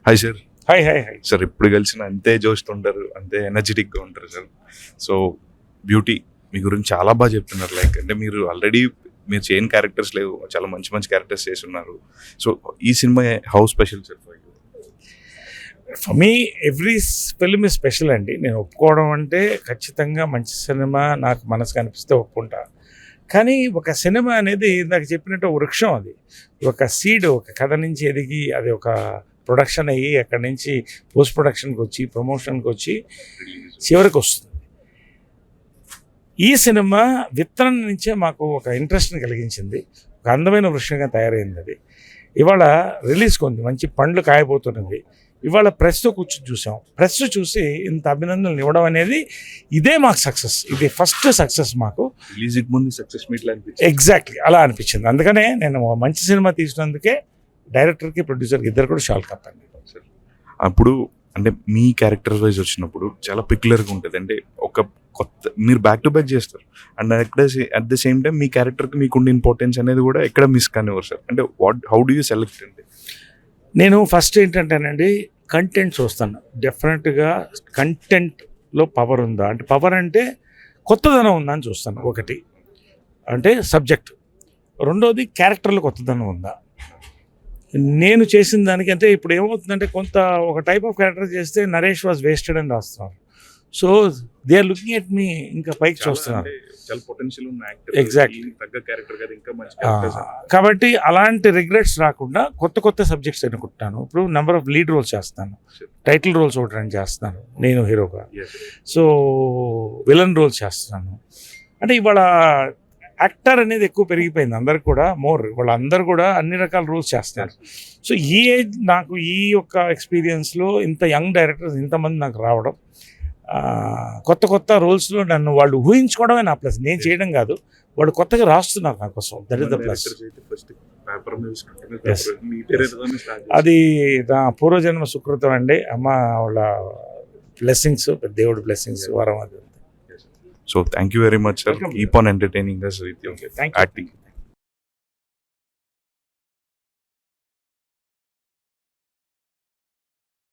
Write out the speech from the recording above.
Hi sir. Hi hi hi sir ఎప్పుడు కలిసిన అంతే జోస్తుంటారు, అంతే ఎనర్జెటిక్గా ఉంటారు సార్. సో బ్యూటీ మీ గురించి చాలా బాగా చెప్తున్నారు. లైక్ అంటే మీరు ఆల్రెడీ మీరు చేయని క్యారెక్టర్స్ లేవు, చాలా మంచి మంచి క్యారెక్టర్స్ చేసి ఉన్నారు. సో ఈ cinema how special sir for you? For me every film is special అండి. నేను ఒప్పుకోవడం అంటే ఖచ్చితంగా మంచి సినిమా నాకు మనసుకు అనిపిస్తే ఒప్పుకుంటా. కానీ ఒక సినిమా అనేది ఇందాక చెప్పినట్టు ఒక వృక్షం, అది ఒక సీడ్, ఒక కథ నుంచి ఎదిగి అది ఒక ప్రొడక్షన్ అయ్యి అక్కడి నుంచి పోస్ట్ ప్రొడక్షన్కి వచ్చి ప్రమోషన్కి వచ్చి చివరికి వస్తుంది. ఈ సినిమా విత్తనం నుంచే మాకు ఒక ఇంట్రెస్ట్ని కలిగించింది, ఒక అందమైన వృక్షంగా తయారైంది. అది ఇవాళ రిలీజ్ కొంది, మంచి పండ్లు కాయబోతున్నది. ఇవాళ ప్రెస్తో కూర్చొని చూసాం. ప్రెస్ చూసి ఇంత అభినందనలు ఇవ్వడం అనేది ఇదే మాకు సక్సెస్, ఇది ఫస్ట్ సక్సెస్ మాకు. రిలీజ్కి ముందు సక్సెస్ మీట్లో అనిపించింది. ఎగ్జాక్ట్లీ అలా అనిపించింది. అందుకనే నేను మంచి సినిమా తీసినందుకే డైరెక్టర్కి ప్రొడ్యూసర్కి ఇద్దరు కూడా షాల్ కప్పాను. అప్పుడు అంటే మీ క్యారెక్టర్ వైజ్ వచ్చినప్పుడు చాలా పెక్యులర్గా ఉంటుంది. అంటే ఒక కొత్త మీరు బ్యాక్ టు బ్యాక్ చేస్తారు and at the same time మీ క్యారెక్టర్కి మీకుండే ఇంపార్టెన్స్ అనేది కూడా ఎక్కడ మిస్ కానివ్వరు సార్. అంటే హౌ డూ యూ సెలెక్ట్ అంటే? నేను ఫస్ట్ ఏంటంటేనండి, కంటెంట్ చూస్తాను. డెఫినెట్గా కంటెంట్లో పవర్ ఉందా అంటే, పవర్ అంటే కొత్తదనం ఉందా అని చూస్తాను. ఒకటి అంటే సబ్జెక్ట్, రెండోది క్యారెక్టర్లో కొత్తదనం ఉందా. నేను చేసిన దానికంటే ఇప్పుడు ఏమవుతుందంటే, కొంత ఒక టైప్ ఆఫ్ క్యారెక్టర్ చేస్తే నరేష్ వాజ్ వేస్టెడ్ అని రాస్తున్నారు. So they are looking at me, ఇంకా పైకి చూస్తున్నారు. ఎగ్జాక్ట్లీ. కాబట్టి అలాంటి రిగ్రెట్స్ రాకుండా కొత్త కొత్త సబ్జెక్ట్స్ ఎన్నుకుంటాను. ఇప్పుడు నెంబర్ ఆఫ్ లీడ్ రోల్స్ చేస్తాను, టైటిల్ రోల్స్ ఒకటి రన్ చేస్తాను నేను హీరోగా. సో విలన్ రోల్స్ చేస్తున్నాను. అంటే ఇవాళ యాక్టర్ అనేది ఎక్కువ పెరిగిపోయింది, అందరికి కూడా మోర్. వాళ్ళందరూ కూడా అన్ని రకాల రోల్స్ చేస్తున్నారు. సో ఈ ఏజ్ నాకు, ఈ యొక్క ఎక్స్పీరియన్స్లో ఇంత యంగ్ డైరెక్టర్స్ ఇంతమంది నాకు రావడం, కొత్త కొత్త రోల్స్లో నన్ను వాళ్ళు ఊహించుకోవడమే నా ప్లస్. నేను చేయడం కాదు, వాళ్ళు కొత్తగా రాస్తున్నారు నా కోసం. That is the plus. అది నా పూర్వజన్మ సుకృతం అండి. అమ్మ వాళ్ళ బ్లెస్సింగ్స్, దేవుడి బ్లెస్సింగ్స్, వరం అది. So thank you very much, sir. Keep on entertaining us with your acting.